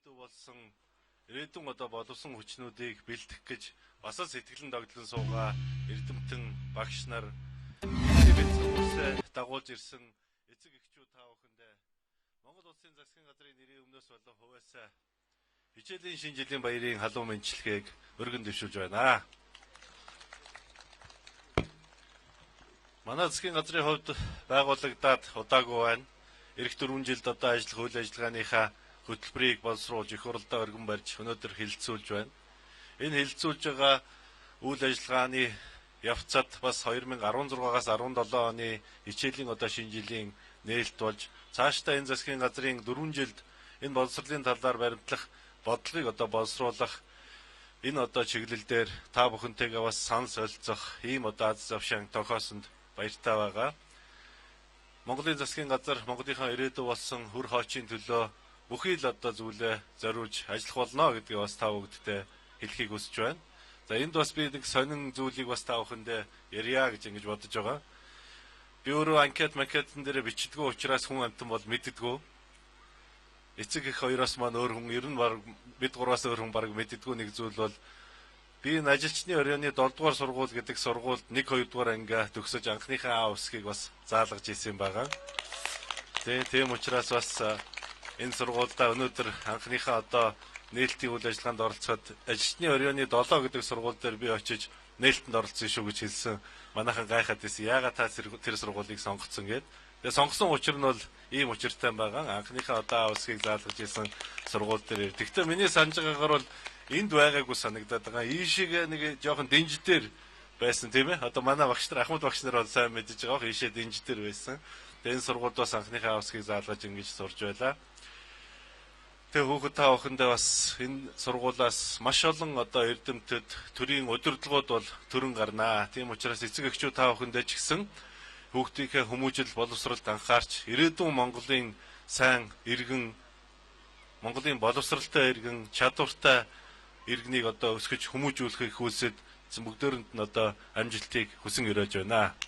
ирээдүй болсон ирээдүйн одоо боловсон хүчнүүдийг бэлдэх гэж бас сэтгэлэн догдлон суугаа эрдэмтэн багш нар бэлтгэл дагуулж ирсэн эцэг эхчүүд та бүхэндээ Монгол Улсын засгийн газрын нэрийн өмнөөс болон хувьяасаа хичээлийн шинэ жилийн баярын халуун мэндчилгээг өргөн дэвшүүлж байна. Манай засгийн газрын хувьд байгуулагдаад удаагүй байна. Ирэх 4 жилд одоо ажил хууль ажиллагааныхаа хөтөлбөрийг боловсруулж их хурлдаа өргөн барьж өнөөдөр хэлэлцүүлж байна. Энэ хэлэлцүүлж байгаа үйл ажиллагааны явцад бас 2016-аас 17 оны хичээлийн одоо шинэ жилийн нээлт болж цаашдаа энэ засгийн газрын 4 жилд энэ боловсролын талаар баримтлах бодлогыг одоо боловсруулах энэ одоо чиглэл дээр та бүхэнтэйгээ бас санал солилцох ийм одоо аз завшаан тохиосонд баяртай байгаа. Монголын засгийн газар Монголынхаа ирээдүй болсон хөр хоочийн төлөө бүхий л одоо зүйлээ зориулж ажиллах болно гэдгийг бас та бүгдтэй хэлхийг хүсэж байна. За энд бас би нэг сонин зүйлийг бас та бүхэндээ ярья гэж ингэж бодож байгаа. Би өөрөө анкетн дээр бичдэггүй учраас хүн амтан бол мэддэггүй. Эцэг их хоёроос маань өөр хүн ер нь баг бид гураас өөр хүн баг мэддэггүй нэг зүйл бол би энэ ажилчны оройны 7 дугаар сургууль гэдэг сургуульд 1-2 дугаар анги төгсөж анхныхаа А усгийг бас заалгаж ирсэн байгаа. Тийм учраас бас энэ сургуульдаа өнөөдөр анхныхаа одоо нээлтийн үйл ажиллагаанд оролцоход ажилчны оройны 7 гэдэг сургууль дээр би очиж нээлтэнд оролцсон шүү гэж хэлсэн. Манайхан гайхаад байсан. Яагаад та тэр сургуулийг сонгоцсон гэд. Тэгээ сонгосон учир нь бол ийм учиртай байгаа. Анхныхаа одоо А усгийг заалгаж ирсэн сургууль дээр. Тэгвэл миний санаж байгаагаар бол энд байгаагүй санагдаад байгаа. Ийшээ нэг жоохон дэнждэр байсан тийм ээ. Одоо манай багш нар Ахмад багш нар бол сайн мэдэж байгаа. Ийшээ дэнждэр байсан. Тэгээ энэ сургуульд бас анхныхаа усгийг заалгаж ингэж сурж байлаа. Тэгээ хүүхэд та бүхэндээ бас энэ сургуулиас маш олон одоо эрдэмтэд төрийн удирдлагууд бол төрөн гарнаа. Тийм учраас эцэг эхчүүд та бүхэндээ ч гэсэн хүүхдийнхээ хүмүүжил боловсролд анхаарч ирээдүйн Монголын сайн иргэн Монголын боловсралтай иргэн чадвартай иргэнийг одоо өсгөж хүмүүжүүлэхийг хүсэд бүгдөөрэнд нь одоо амжилтыг хүсэн өрөөж байна.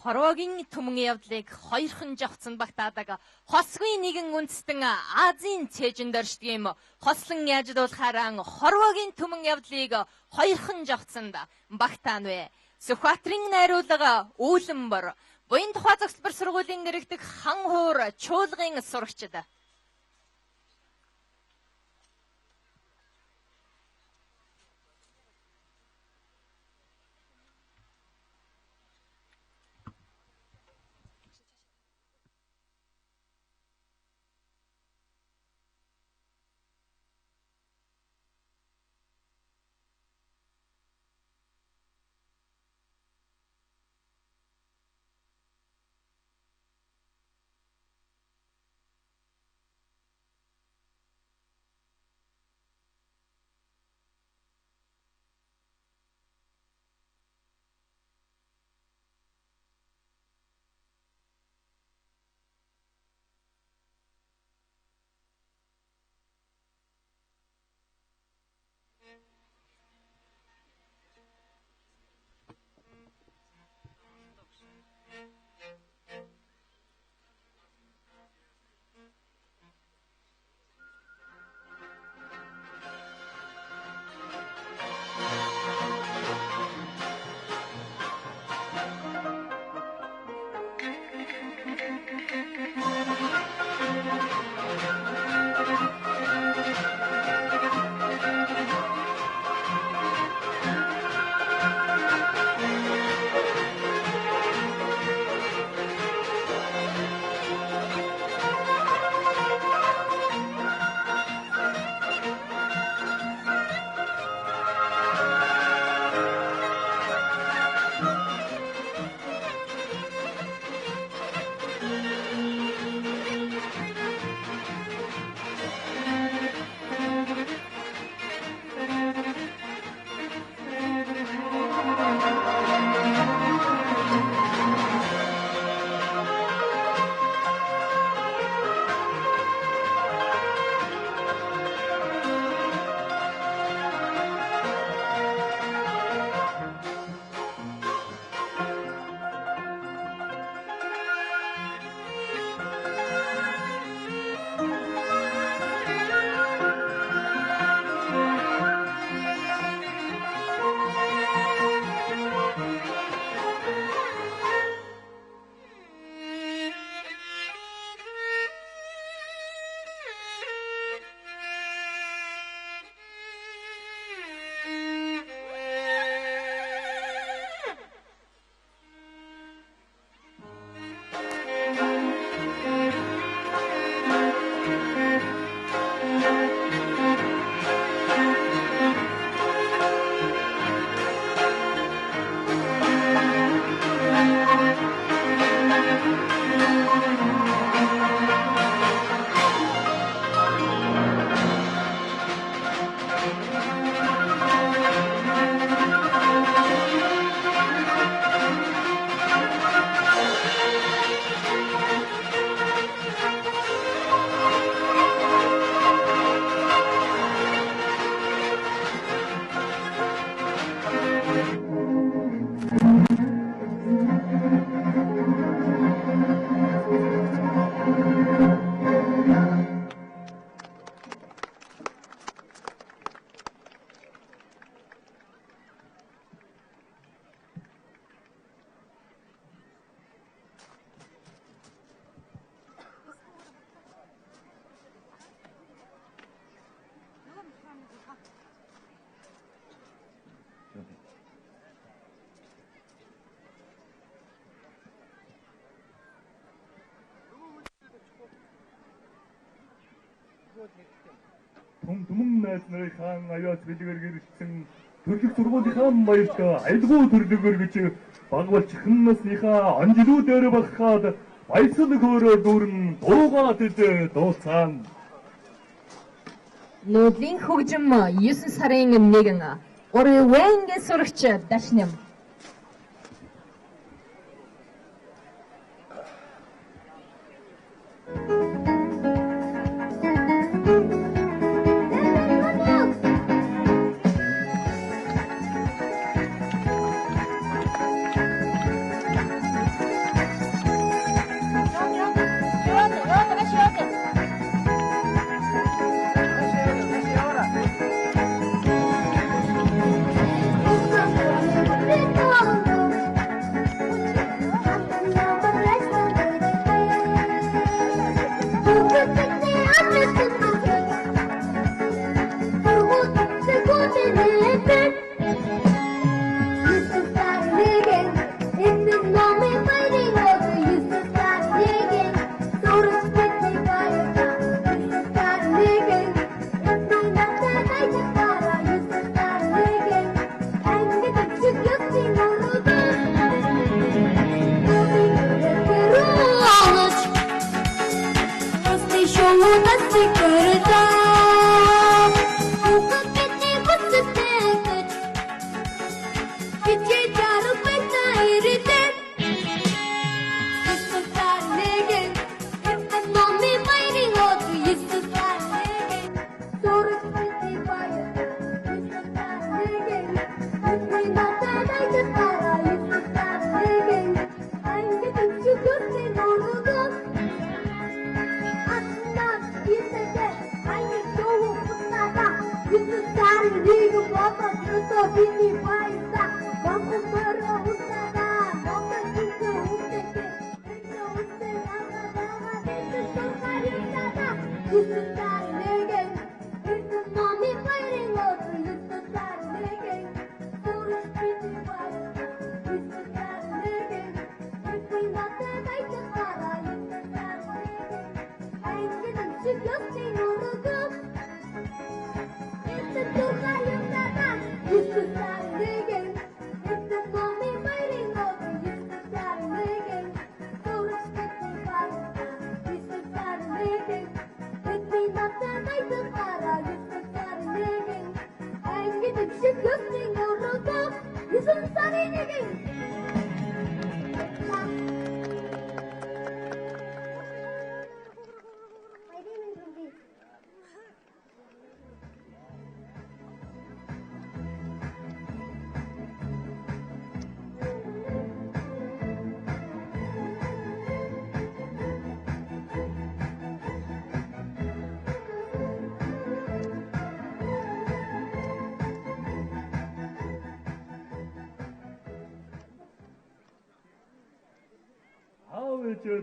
Хорвоогийн түмэн явдлыг хоёрхан жавцсан багтаадаг хосгүй нэгэн үндэстэн Азийн цээжинд оршдог юм. Хослон яждуулахаараа хорвоогийн түмэн явдлыг хоёрхан жавцсанд багтаана вэ. Сүхбаатарын найруулга Үүлэнбор буян тухай зөвлөлбөр сургуулийн гэрэгдэх хан хуур чуулгын сурагчид. Түмэн найз нарын хаан аяас бэлгээр гэрэлсэн төрлөх сургуулийнхаа баяртаа айлгуу төрлөгөр гэж багвалчхан насныхаа анжилуудаар багхаад баясал хөөрөө дүүрэн дуугаад дууцаана. Нүүдлийн хөгжим 9 сарын 1 Орой Вэнгэ сурагч Дашням.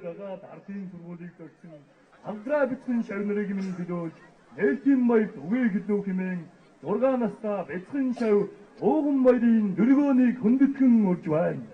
Дагаад ардын сургуулийг төгсөн амтраа бичсэн шавнарыг минь төлөөж нээлтийн баярт үгээ гэлөө хэмээн 6 настай бяцхан шав ууган баярын дөргөөнийг хөндөтгэн урж байна.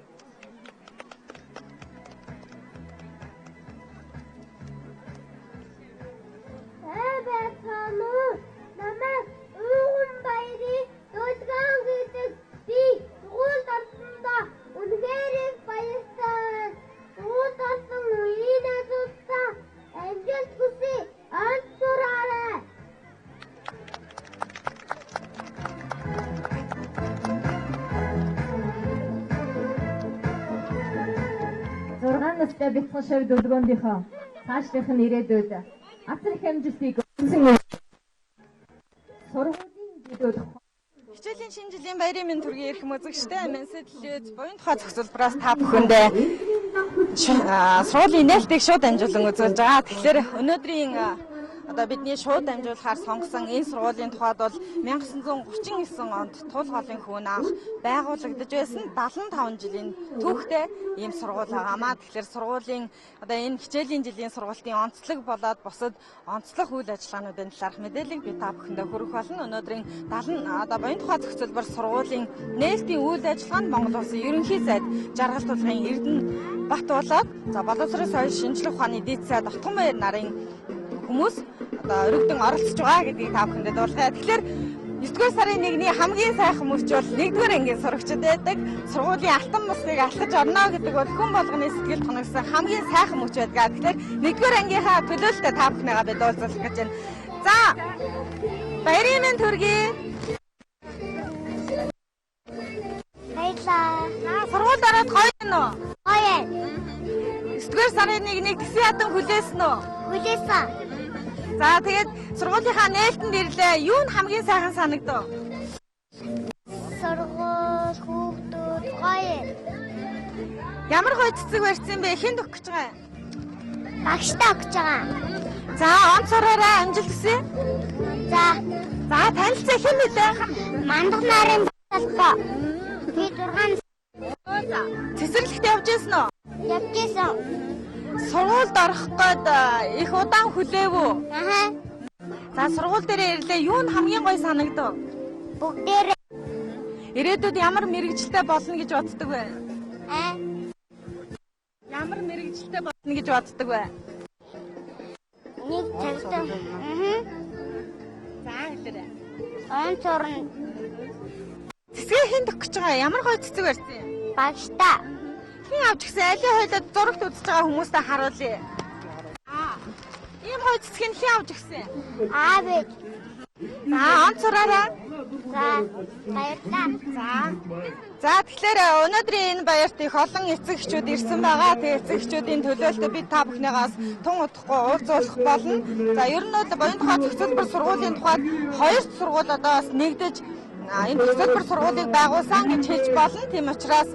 Бяцхан шав дөлгөөндийнхөө цаашлах нь ирээдүйд асар их амжилтыг сургуулийн жилүүд Хичээлийн шинэ жилийн баярын мэнд төргийн эрхэм үзэгчтэй Менсэдлээд буян тухай зохицуулбараас та бүхэндээ сургуулийн нээлтийг шууд дамжуулан үзүүлж байгаа. Тэгэхээр өнөөдрийн бидний шууд дамжуулахаар сонгосон энэ сургуулийн тухайд бол 1939 онд Тул голын хүүн анх байгуулагдаж байсан 75 жилийн түүхтэй ийм сургууль байгаамаа. Тэгэхээр сургуулийн энэ хичээлийн жилийн сургуулийн онцлог болоод бусад онцлог үйл ажиллагаануудын талаарх мэдээллийг би та бүхэндээ хүргэх болно. Өнөөдрийн буян тухай зохицуулбар сургуулийн нээлтийн үйл ажиллагаанд Монгол Улсын ерөнхий сайд Жаргал тулгын Эрдэнэбат болоод боловсрол соёл шинжлэх ухааны дэд сайд Отгонбаяр нарын хүмүүс одоо өргөдөн оролцож байгаа гэдгийг та бүхэнд дуулгая. Тэгэхээр 9-р сарын 1-ний хамгийн сайхан мөч бол 1-р ангийн сурагчид байдаг. Сургуулийн алтан бусдыг алтгаж орно гэдэг бол хүн болгоны сэтгэл тунагсан хамгийн сайхан мөч байдаг. Тэгэхээр 1-р ангийнхаа төлөөлөлтөд та бүхнийгаа бид уулзах гэж байна. За баярын мэнд хүргэе. Баярлалаа. Сургуульд ороод гоё юм уу? Гоё. 9-р сарын 1-ний тэсийн ядан хүлээсэн үү? Хүлээсэн. За тэгээд сургуулийнхаа нээлтэнд ирлээ. Юу нь хамгийн сайхан санагдав? Сургууль, хүүхдүүд гоё. Ямар гоё цэцэг барьсан бэ? Хэн өгөх гэж байгаа юм? Багштай өгч байгаа. За онц сураараа амжилт хүсье. За, Танилцаа хэн нэлээ? мандах нарын талбай. Би 6 Цэцэрлэгт явж ирсэн үү? явж исэн. Сургуульд орох гээд их удаан хүлээвүү. Аха. За сургууль дээр ирлээ. Юу нь хамгийн гоё санагдав? Бүгдээр Ирээдүйд ямар мэрэгжилтэй болно гэж боддог вэ? аа Ямар мэрэгжилтэй болно гэж боддог вэ? нэг цагтаа. За хэлээрэй. Он цорн Цэцгээ хэн өгөх гэж байгаа? Ямар гоё цэцэг барьсан юм? багштай. Хэн авч гисэн алей хойлоод зурагт үзэж байгаа хүмүүстээ харуулъя. Ийм гоё цэцгийг хэн авч гисэн? Аавч. Онц сураараа. За, баярлалаа. За тэгэхээр өнөөдрийн энэ баярт их олон эцэг эхчүүд ирсэн байгаа. Тэгээ эцэг эхчүүдийн төлөөлөлтөд бид та бүхнийгээс тун удахгүй уулзуулах болно. За ер нь бол Буян тухай цогцлбор сургуулийн тухайд хоёр сургууль одоо бас нэгдэж энэ цогцлбор сургуулийг байгуулсан гэж хэлж болно. Тийм учраас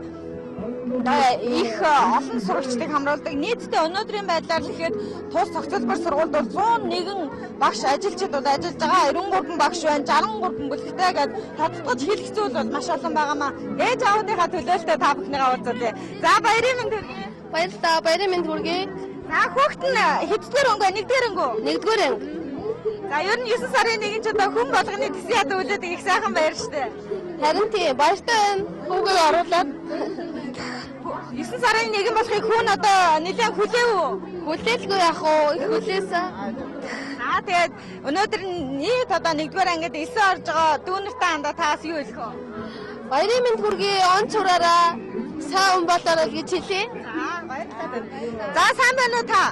их олон сурагчдыг хамруулдаг. Нийтдээ өнөөдрийн байдлаар л ихэд тус цогцлбор сургуульд бол 101 багш ажилчид бол ажиллаж байгаа. 93 багш байна, 63 бүлэгтэй гэдэг тодтогч хэлэх зүйл бол маш олон байгаамаа. Ээж аавынхаа төлөөлөлтөд та бүхнийгаа уулзуулъя. За баярын мэнд хүргэе. Баярлалаа. Баярын мэнд хүргэе. За хүүхэд нь хэддүгээр өнгө, нэгдүгээр өнгө? Нэгдүгээр анги. За ер нь 9 сарын 1-нд ч одоо хүн болгоны тэсийн яд үлээдэг их сайхан баяр штэ. Харин тийм баяртай байна. Хүүгээ оруулаад 9 сарын 1 болохыг хүн одоо нэлээд хүлээв үү? хүлээлгүй яах уу? Их хүлээсэн. Тэгээд өнөөдөр нийт одоо 1-р ангид 9 орж байгаа дүүнэртэй хандаа таас юу хэлэх вэ? Баярын мэнд хүргэе. Он цураараа сайн болоорой гэж хэлье. Баярлалаа. За сайн байна уу та?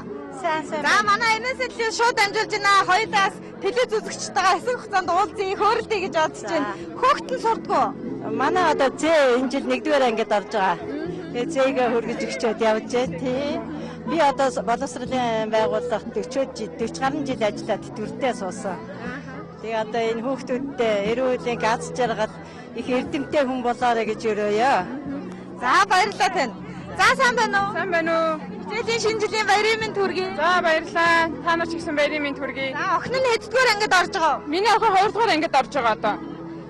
Сайн. За манай энэсэлээ шууд амжуулж байна. Хоёудаас телевиз үзэгчтэйгээ хэсэг хугацаанд уулзъя, хөөрөлдъя гэж бодож байна. Хүүхэд нь сурдгоо. Манай одоо зээ энэ жил 1-р ангид орж байгаа. Тэгээ зээгээ хөргөж өгчөөд явж байна тий. Би одоо боловсролын байгууллагт 40 гаруй жил ажиллаад тэтгүртээ суусан. Тэгээ одоо энэ хүүхдүүдтэй эрүүлийн аз жаргал их эрдэмтэй хүн болоорой гэж өрөөё. За баярлалаа тань. За сайн байна уу? Сайн байна уу? Хичээлийн шинэ жилийн баярын мэнд хүргэе. За баярлалаа. Та нар ч гэсэн баярын мэнд хүргэе. За охин нь хэддүгээр ангид орж байгаа вэ? Миний охин 2 дугаар ангид орж байгаа одоо.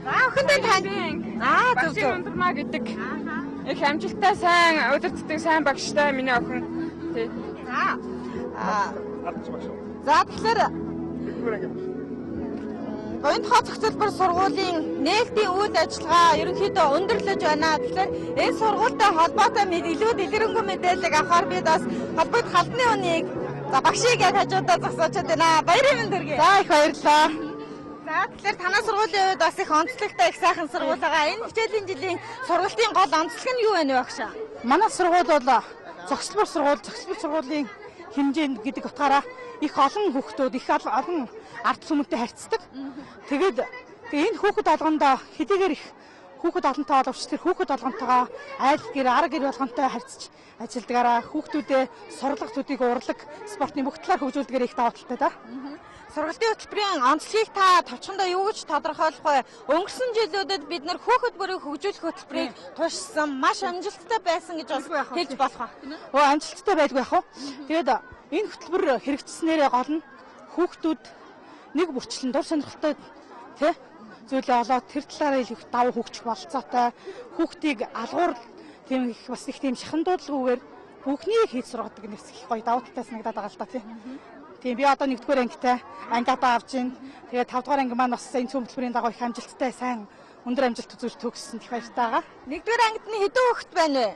За охиндээ тань. Зөв Багшийн зөв. ундрмаа гэдэг. Их амжилттай сайн удирддаг сайн багштай миний охин. Тий. За тэгэхээр Буян тухай цогцлбор сургуулийн нээлтийн үйл ажиллагаа ерөнхийдөө өндөрлөж байна. Тэгэхээр энэ сургуультай холбоотой илүү дэлгэрэнгүй мэдээлэл авахар бид бас холбогд халдны үнийг багшийг яг хажуудаа зогсоочод байна. Баярын мэнд хүргэе. За их баярлалаа. За тэгэхээр танай сургуулийн үед бас их онцлогтой их сайхан сургууль байгаа. Энэ хичээлийн жилийн сургалтын гол онцлог нь юу вэ багшаа? Манай сургууль бол цогцлбор сургуулийн хэмжээнд гэдэг утгаараа их олон хүүхдүүд их олон ард түмэнтэй харьцдаг. Тэгээд энэ хүүхэд олгондоо хэдийгээр их хүүхэд олонтой боловч тэр хүүхэд олгонтойгоо айл гэр ар гэр болгонтой харьцаж ажилладагаараа хүүхдүүдээ сурлага төдийг урлаг спортын бүх талаар хөгжүүлдгээр их даваа талтай да. Сургалтын хөтөлбөрийн онцлогийг та товчхондоо юу гэж тодорхойлох вэ? Өнгөрсөн жилүүдэд бид нэр хүүхэд бүрийг хөгжүүлэх хөтөлбөрийг тушсан маш амжилттай байсан гэж бас хэлж болох ба. Амжилттай байдгүй яах вэ? Тэгээд энэ хөтөлбөр хэрэгжснээрээ гол нь хүүхдүүд нэг бүрчлэн дур сонирхолтой тий зүйлээ олоод тэр талаараа их давуу хөгжих болцоотой хүүхдийг алгуур тийм их бас их тийм шахан дуудлаггүйгээр бүхнийг хийж сургадаг нэс их гоё давуу талтай санагдаад байгаа л да тий. Тийм би одоо 1-р ангитай ангиатаа авч ийн. Тэгээд 5-р анги маань бас энэ цөм хөтөлбөрийн дагуу их амжилттай сайн өндөр амжилт үзүүлж төгссөн их баяртай байгаа. 1-р ангид нь хэдэн хүүхэд байна вэ?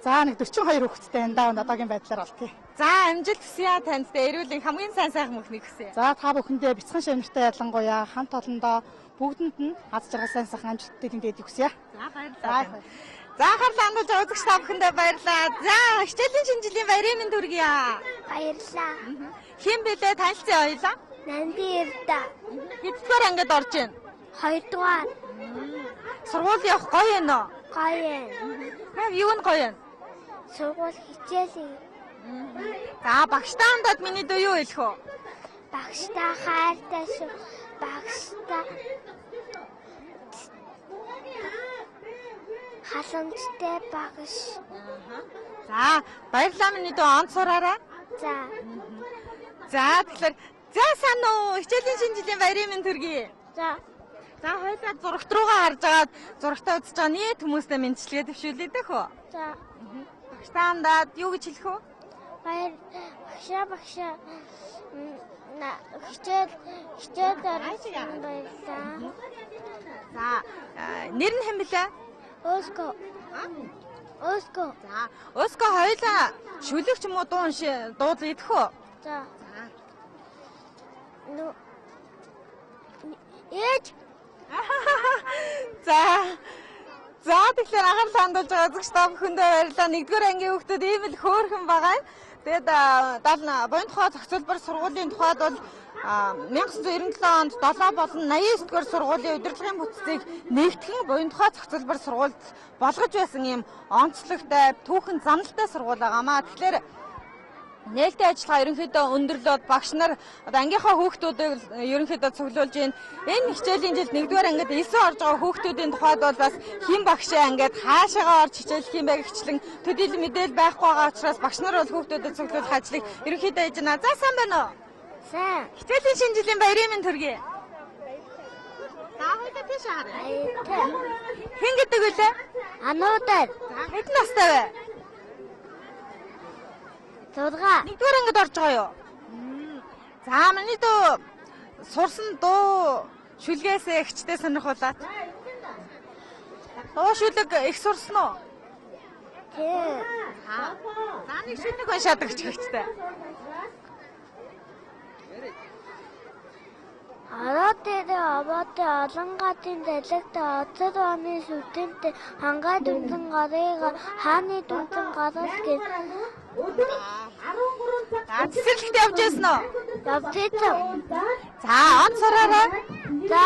За нэг 42 хүүхэдтэй энэ даавд одоогийн байдлаар болтгий. За амжилт хүсье танд. Эрүүлийн хамгийн сайн сайхан мөхнийг хүсье. За та бүхэндээ бяцхан шивнэртэй ялангуяа хамт олондоо бүгдэнд нь аз жаргал сайн сайхан амжилттай тэмдээд хүсье. За баярлалаа. За анхаарлаа хандуулж байгаа үзэгч та бүхэндээ баярлалаа. За хичээлийн шинэ жилийн баярын мэнд хүргье. Баярлаа. Хэн блэ танилцсан хоёлаа? Нанди Эрдэ. Хэддүгээр ангид орж байна? 2 дугаар. Сургууль явах гоё юм уу? Гоё. Юу нь гоё юм? Сургууль хичээлийн. За багштай хандаад миний дөө юу хэлэх вэ? Багштай хайртай шүү. Багштай халамжтай багш. За баярлалаа миний дөө онц сураарай. За. За тэгэхээр за сайн уу хичээлийн шинэ жилийн баярын мэнд хүргэе. За. За хоёулаа зурагт руугаа харж агаад зурагтаа үзэж байгаа нийт хүмүүстээ мэндчилгээ төвшүүлээд өгөө. За. Багштай хандаад юу гэж хэлэх вэ? Багшаа. Хичээл баярлаа. За нэр нь хэн блэ? Өско. За Өско хоёулаа шүлэг ч юм уу дуудал идэх үү? За. Ээж. За тэгэхээр анхаарлаа хандуулж байгаа үзэгч та бүхэндээ баярлалаа. 1-р ангийн хүүхдүүд ийм л хөөрхөн байгаа юм. Тэгээд буян тухай зохицуулбар сургуулийн тухайд бол 1997 онд 7 болон 89-р сургуулийн удирдлагын бүтцийг нэгтгэн буян тухай зохицуулбар сургуульд болгож байсан ийм онцлогтой, түүхэн замналтай сургууль байгаамаа. Тэгэхээр нээлттэй ажиллагаа ерөнхийдөө өндөрлөөд багш нар одоо ангийнхаа хүүхдүүдийг ерөнхийдөө цуглуулж байна. Энэ хичээлийн жилд 1-р ангид 9 орж байгаа хүүхдүүдийн тухайд бол бас хэн багшаа ангид хаашаагаа орж хичээлэх юм бэ гихчлэн төдийлөн мэдээлэл байхгүй байгаа учраас багш нар бол хүүхдүүдэд цуглуулах ажлыг ерөнхийдөө хийж байна. За сайн байна уу? Сайн. Хичээлийн шинэ жилийн баярын мэнд хүргэе. За хоёулаа тийш харъя. Хэн гэдэг вүлээ? Ануудаар. За хэдэн настай вэ? 6. 1-р ангид орж байгаа юу? За миний дөө сурсан дуу шүлгээсээ ихчтэй сонирхуулаад. Дуу шүлэг их сурсан уу? Тий. За нэг шүлэг уншаад өгч ихчтэй. Аваатай олон гадын дэлгтэй оцод оны сүтэнтэй хангаад үтэн гарыг хааны дүнтэн гарал гэж. Цэцэрлэгт явж байсан уу? Явдээсэн. За он сураарай. За.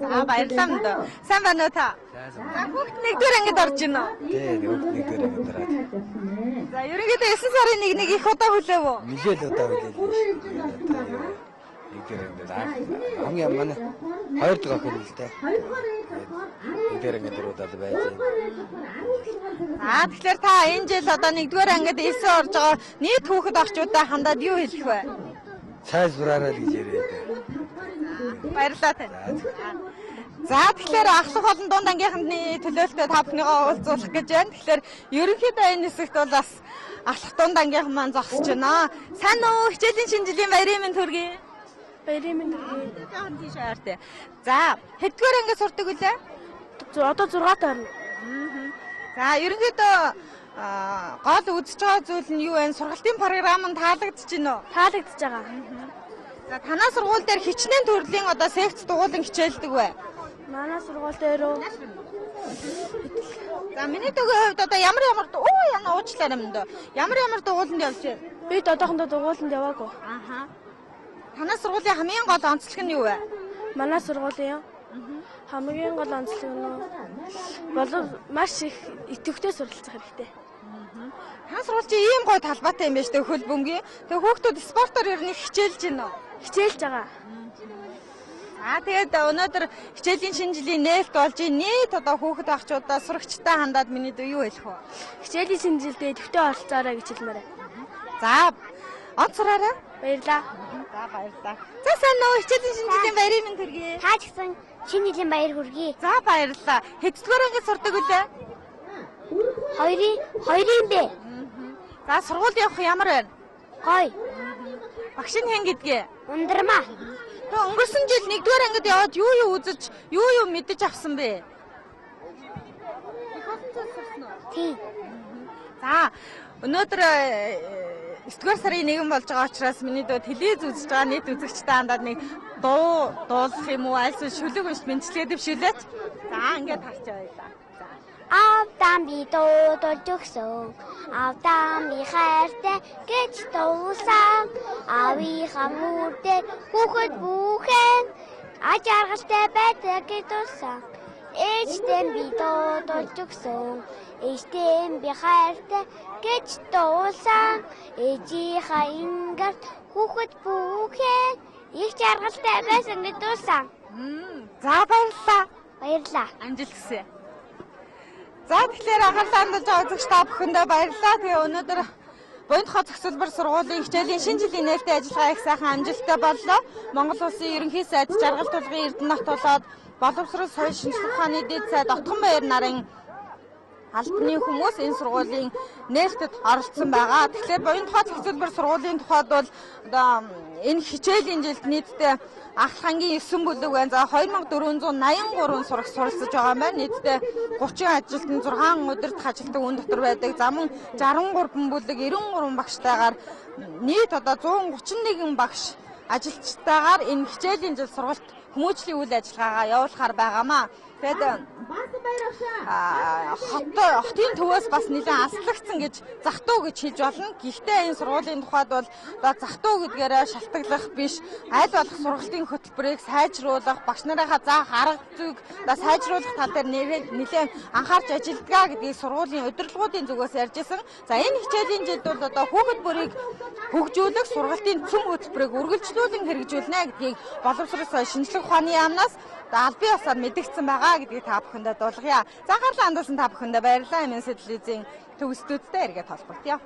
За баярлалаа мэд. Сайн байна уу та? За хүүхд 1-р ангид орж байна уу? Тий, хүүхд 1-р ангид ороод. За ерөнхийдөө 9 сарын 1-ийг их удаа хүлээв үү? Нилээл удаа хүлээл. Хамгийн манай 2 дахь охин л дээ. 1-р ангид ороод байж байна. Тэгэхээр та энэ жил одоо 1-р ангид 9 орж байгаа нийт хүүхэд охчуудаа хандаад юу хэлэх вэ? Сайжраарай л гэж яриад. Баярлалаа тань. За тэгэхээр ахлах болон дунд ангийнхны төлөөлөлтөд та бүхнийгаа уулзуулах гэж байна. Тэгэхээр ерөнхийдөө энэ хэсэгт бол бас ахлах дунд ангийнхан маань зогсож байна. Сайн уу хичээлийн шинэ жилийн баярын мэнд хүргэе. Баярын мэнд хүргэе. Жохон тийш ойртой. За хэдгээр ангид сурдаг үлээ? Одоо 6 таар. За ерөнхийдөө гол үзэж байгаа зүйл нь юу вэ? Сургалтын програм нь таалагдж байна уу? Таалагдж байгаа. За танаа сургууль дээр хичнээн төрлийн одоо секц дугуулan хичээлдэг вэ? Манай сургууль дээр үү? За миний төгөө хувьд одоо ямар яна уучлаарай юм дөө. Ямар дугууланд явж байна? Бид одоохондоо дугууланд яваагүй. Танаа сургуулийн хамгийн гол онцлог нь юу вэ? Манай сургуулийн хамгийн гол онцлог нь бол маш их идэвхтэй суралцах хэрэгтэй. Танаа сургууль чи ийм гоё талбайтай юм байна шүү дээ хөл бөмбөгийн. Тэгээ хүүхдүүд спортоор ер нь хичээлж байна уу? Хичээлж байгаа. Тэгээд өнөөдөр хичээлийн шинэ жилийн нээлт болж нийт одоо хүүхэд ахчуудаа сурагчтай хандаад миний дөө юу хэлэх вэ? Хичээлийн шинэ жилдээ идэвхтэй оролцоорой гэж хэлмээр. За онц сураарай. Баярлаа. За баярлалаа. За сайн уу хичээлийн шинэ жилийн баярын мэнд хүргэе. Та ч гэсэн шинэ жилийн баяр хүргэе. За баярлалаа. Хэддүгээр ангид сурдаг үлээ? 2-ын бэ. За сургууль явах ямар байна? Гоё. Багш нь хэн гэдгээ? Ундрмаа. Тэгээ өнгөрсөн жил 1-р ангид яваад юу үзэж, юу мэдэж авсан бэ? Тий. За өнөөдөр 9-р сарын 1 болж байгаа учраас миний дөө телевиз үзэж байгаа нийт үзэгчтэй хандаад нэг дуу дуулах юм уу альс шүлэг уншиж мэдчилгээ дэвшүүлээч. За ингээд харч байлаа. Автан би дуудаж өгсөн. Автан би хайртай гэж дуусан. Авийнхаа мөрдөө хүүхэд бүхэн ажаргалтай байдаг гэж дуусан. Ээжтэй би дуудаж өгсөн. Ээжтэй би хайртай гэж дуусан. Ээжийнхаа ингээд хүүхэд бүхэн их жаргалтай байсан гэж дуусан. За баярлалаа. Баярлалаа. Амжилт хүсье. За тэгэхээр анхаарлаа хандуулж байгаа үзэгч та бүхэндээ баярлалаа. Тэгээ өнөөдөр Буянт хот зөвлбөр сургуулийн хичээлийн шинэ жилийн нээлттэй ажиллагаа их сайхан амжилттай боллоо. Монгол Улсын ерөнхий сайд Жаргал тулгын Эрдэнэт болоод боловсрол соёл шинжилгээ ухааны дэд сайд Отгон баяр нарын албаны хүмүүс энэ сургуулийн нээлттэд оролцсон байгаа. Тэгэхээр Буянт хот зөвлбөр сургуулийн тухайд бол одоо энэ хичээлийн жилд нийтдээ Ахлахангийн 9 бүлэг байна. За 2483 сурагч суралцж байгаа юм байна. Нийтдээ 30 ажилтны 6 удирдах ажилтан үн дотор байдаг. За мөн 63 бүлэг 93 багштайгаар нийт одоо 131 багш ажилчтайгаар энэ хичээлийн жил сургалт хүмүүжлийн үйл ажиллагаагаа явуулахаар байгаамаа. Тэгээд хотын төвөөс бас нэлээд алслагдсан гэж зах дуу гэж хэлж болно. Гэхдээ энэ сургуулийн тухайд бол одоо зах дуу гэдгээрээ шалтгааллах биш, аль болох сургалтын хөтөлбөрийг сайжруулах, багш нарынхаа заах арга зүйг одоо сайжруулах тал дээр нэлээд анхаарч ажиллагаа гэдгийг сургуулийн удирдлагуудын зүгээс ярьжсэн. За энэ хичээлийн жилд бол одоо хүүхэд бүрийг хөгжүүлэх, сургалтын цөм хөтөлбөрийг үргэлжлүүлэн хэрэгжүүлнэ гэдгийг боловсрол соёл шинжилгээ ухааны яамнаас албан ёсоор мэдгдсэн байгаа гэдгийг та бүхэндээ дуулгая. За анхаарлаа хандуулсан та бүхэндээ баярлалаа. Энэ сэтлизийн төгсдүүдтэй эргээд холбогдъё.